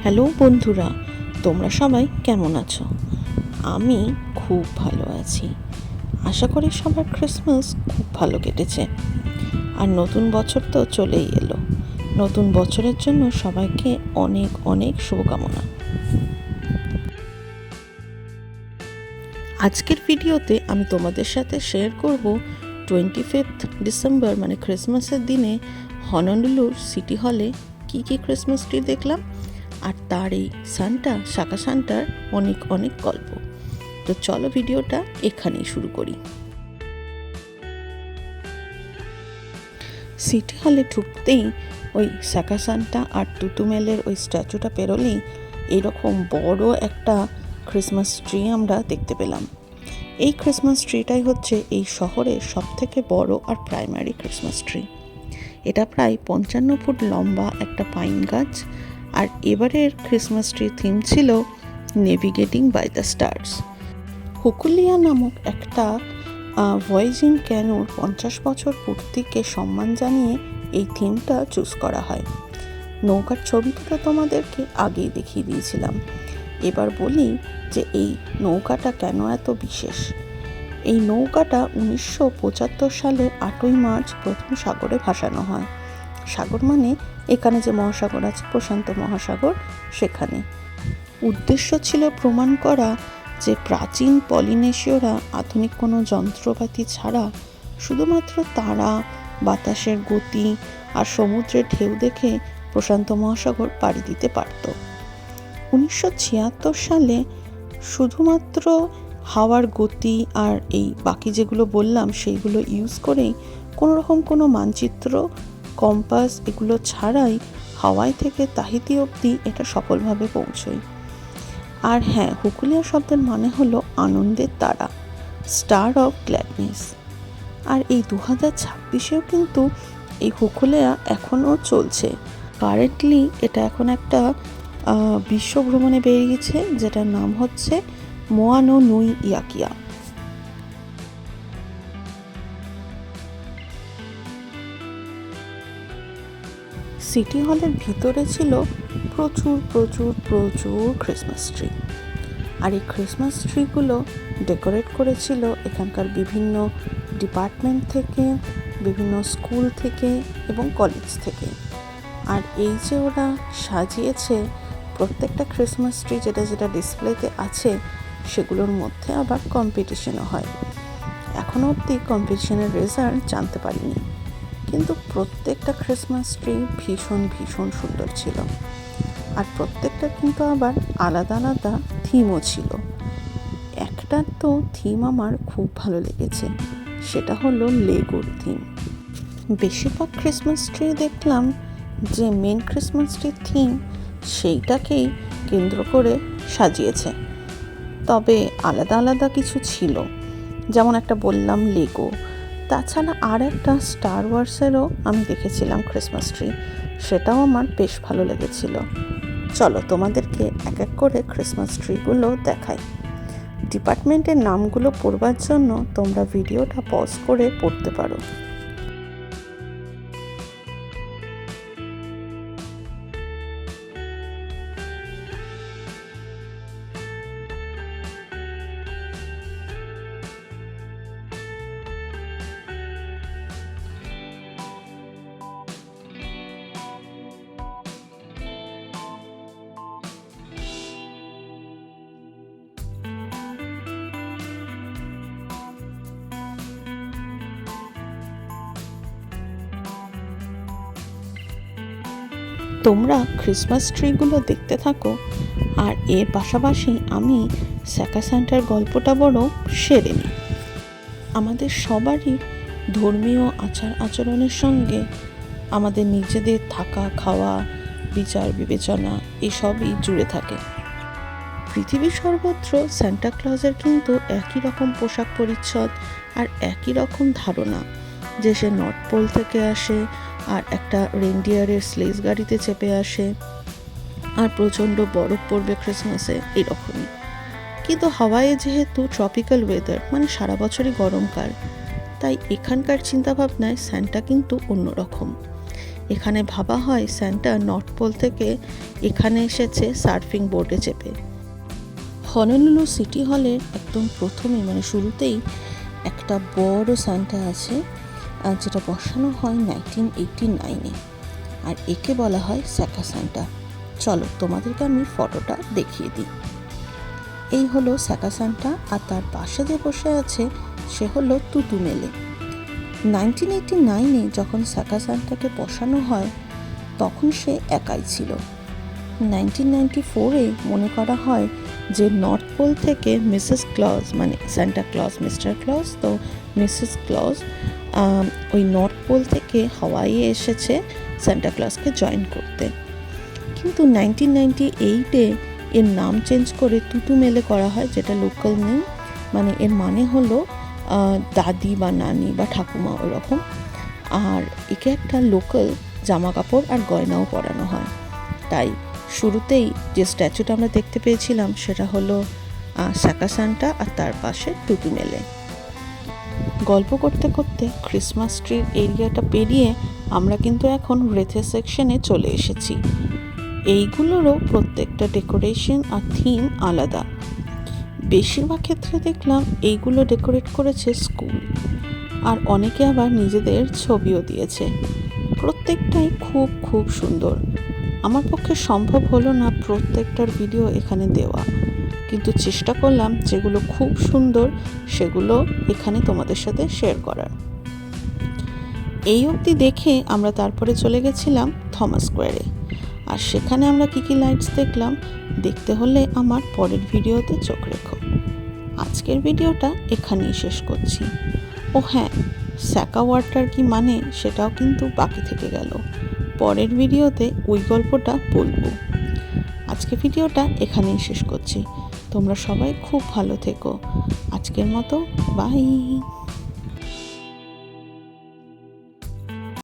Hello বন্ধুরা, তোমরা সবাই কেমন আছো? আমি খুব ভালো আছি। আশা করি সবার ক্রিসমাস খুব ভালো কেটেছে। আর নতুন বছর তো চলেই এলো। নতুন বছরের জন্য সবাইকে অনেক অনেক শুভকামনা। আজকের ভিডিওতে আমি তোমাদের সাথে শেয়ার করব 25 ডিসেম্বর মানে ক্রিসমাসের দিনে হনলুলুর সিটি হলে কী কী ক্রিসমাস ট্রি দেখলাম, আর তার এই শাকা সান্টার অনেক অনেক গল্প। তো চলো ভিডিওটা এখানেই শুরু করি। সিটি হলে ঢুকতেই ওই শাকা সান্টা আর তুতুমেলের ওই স্ট্যাচুটা পেরোলেই এরকম বড় একটা ক্রিসমাস ট্রি আমরা দেখতে পেলাম। এই ক্রিসমাস ট্রিটাই হচ্ছে এই শহরের সবথেকে বড় আর প্রাইমারি ক্রিসমাস ট্রি। এটা প্রায় 55 ফুট লম্বা একটা পাইন গাছ। আর এবারের ক্রিসমাস ট্রি থিম ছিল নেভিগেটিং বাই দ্য স্টার্স। হুকুলিয়া নামক একটা ভয়েজিং ক্যানোর 50 বছর পূর্তিকে সম্মান জানিয়ে এই থিমটা চুজ করা হয়। নৌকার ছবিটা তো তোমাদেরকে আগেই দেখিয়ে দিয়েছিলাম। এবার বলি যে এই নৌকাটা কেন এত বিশেষ। এই নৌকাটা 1975 সালের 8ই মার্চ প্রথম সাগরে ভাসানো হয়। সাগর মানে এখানে যে মহাসাগর আছে, প্রশান্ত মহাসাগর, সেখানে। উদ্দেশ্য ছিল প্রমাণ করা যে প্রাচীন পলিনেশীয়রা আধুনিক কোনো যন্ত্রপাতি ছাড়া শুধুমাত্র তারা, বাতাসের গতি আর সমুদ্রের ঢেউ দেখে প্রশান্ত মহাসাগর পাড়ি দিতে পারত। 1976 সালে শুধুমাত্র হাওয়ার গতি আর এই বাকি যেগুলো বললাম সেইগুলো ইউজ করেই কোনোরকম কোনো মানচিত্র, কম্পাস এগুলো ছাড়াই হাওয়াই থেকে তাহিতি অবধি এটা সফলভাবে পৌঁছয়। আর হ্যাঁ, হুকুলিয়া শব্দের মানে হলো আনন্দের তারা, স্টার অফ গ্ল্যাডনেস। আর এই 2026-এও কিন্তু এই হুকুলিয়া এখনও চলছে। কারেন্টলি এটা এখন একটা বিশ্ব ভ্রমণে বেরিয়েছে, যেটার নাম হচ্ছে মোয়ানো নুই ইয়াকিয়া। সিটি হলের ভিতরে ছিল প্রচুর প্রচুর প্রচুর ক্রিসমাস ট্রি। আর এই ক্রিসমাস ট্রিগুলো ডেকোরেট করেছিল এখানকার বিভিন্ন ডিপার্টমেন্ট থেকে, বিভিন্ন স্কুল থেকে এবং কলেজ থেকে। আর এই যে ওরা সাজিয়েছে প্রত্যেকটা ক্রিসমাস ট্রি যেটা যেটা ডিসপ্লেতে আছে, সেগুলোর মধ্যে আবার কম্পিটিশনও হয়। এখনও অবধি কম্পিটিশনের রেজাল্ট জানতে পারিনি, কিন্তু প্রত্যেকটা ক্রিসমাস ট্রি ভীষণ ভীষণ সুন্দর ছিল। আর প্রত্যেকটা কিন্তু আবার আলাদা আলাদা থিমও ছিল। একটা তো থিম আমার খুব ভালো লেগেছে, সেটা হলো লেগোর থিম। বেশিরভাগ ক্রিসমাস ট্রি দেখলাম যে মেন ক্রিসমাস ট্রির থিম সেইটাকেই কেন্দ্র করে সাজিয়েছে, তবে আলাদা আলাদা কিছু ছিল, যেমন একটা বললাম লেগো। তাছাড়া আর একটা স্টার ওয়ার্সেরও আমি দেখেছিলাম ক্রিসমাস ট্রি, সেটাও আমার বেশ ভালো লেগেছিল। চলো তোমাদেরকে এক এক করে ক্রিসমাস ট্রিগুলো দেখাই। ডিপার্টমেন্টের নামগুলো পড়বার জন্য তোমরা ভিডিওটা পজ করে পড়তে পারো। তোমরা ক্রিসমাস ট্রিগুলো দেখতে থাকো, আর এর পাশাপাশি আমি শাকা সান্টার গল্পটা বড় সেরে নিই। আমাদের সবারই ধর্মীয় আচার আচরণের সঙ্গে আমাদের নিজেদের থাকা, খাওয়া, বিচার বিবেচনা এসবই জুড়ে থাকে। পৃথিবীর সর্বত্র সান্টা ক্লজের কিন্তু একই রকম পোশাক পরিচ্ছদ আর একই রকম ধারণা যে সে নর্থ পোল থেকে আসে আর একটা রেনডিয়ারের স্লেজ গাড়িতে চেপে আসে আর প্রচণ্ড বরফ পড়বে ক্রিসমাসে, এরকমই। কিন্তু হাওয়াইয়ে যেহেতু ট্রপিক্যাল ওয়েদার, মানে সারা বছরই গরমকাল, তাই এখানকার চিন্তাভাবনায় সান্টা কিন্তু অন্যরকম। এখানে ভাবা হয় স্যান্টা নর্থ পোল থেকে এখানে এসেছে সার্ফিং বোর্ডে চেপে। হনলুলু সিটি হলের একদম প্রথমে মানে শুরুতেই একটা বড় স্যান্টা আছে, যেটা বসানো হয় 1989-এ, আর একে বলা হয় স্যাকা স্যান্টা। চলো তোমাদেরকে আমি ফটোটা দেখিয়ে দিই। এই হলো স্যাকা স্যান্টা, আর তার পাশে যে বসে আছে সে হলো তুতুমেলে। 1989-এ যখন স্যাকা স্যান্টাকে বসানো হয় তখন সে একাই ছিল। 1994-এ মনে করা হয় যে নর্থ পোল থেকে মিসেস ক্লজ মানে স্যান্টা ক্লজ মিস্টার ক্লজ, তো মিসেস ক্লজ ওই নর্থ পোল থেকে হাওয়াইয়ে এসেছে স্যান্টা ক্লজকে জয়েন করতে। কিন্তু 1998-এ এর নাম চেঞ্জ করে তুতুমেলে করা হয়, যেটা লোকাল নেম, মানে এর মানে হলো দাদি বা নানি বা ঠাকুমা ওরকম। আর একে একটা লোকাল জামা কাপড় আর গয়নাও পরানো হয়। তাই শুরুতেই যে স্ট্যাচুটা আমরা দেখতে পেয়েছিলাম সেটা হলো স্যাকা স্যান্টা, আর তার পাশে তুতুমেলে। গল্প করতে করতে ক্রিসমাস ট্রির এরিয়াটা পেরিয়ে আমরা কিন্তু এখন রেথে সেকশনে চলে এসেছি। এইগুলোরও প্রত্যেকটা ডেকোরেশন আর থিম আলাদা। বেশিরভাগ ক্ষেত্রে দেখলাম এইগুলো ডেকোরেট করেছে স্কুল, আর অনেকে আবার নিজেদের ছবিও দিয়েছে। প্রত্যেকটাই খুব খুব সুন্দর। আমার পক্ষে সম্ভব হলো না প্রত্যেকটার ভিডিও এখানে দেওয়া, কিন্তু চেষ্টা করলাম যেগুলো খুব সুন্দর সেগুলো এখানে তোমাদের সাথে শেয়ার করার। এই অবধি দেখে আমরা তারপরে চলে গেছিলাম থমাস স্কোয়ারে, আর সেখানে আমরা কী কী লাইটস দেখলাম দেখতে হলে আমার পরের ভিডিওতে চোখ রেখো। আজকের ভিডিওটা এখানেই শেষ করছি। ও হ্যাঁ, স্যাকা ওয়াটার কি মানে সেটাও কিন্তু বাকি থেকে গেল, পরের ভিডিওতে ওই গল্পটা বলবো। আজকে ভিডিওটা এখানেই শেষ করছি। তোমরা সবাই খুব ভালো থেকো। আজকের মতো বাই।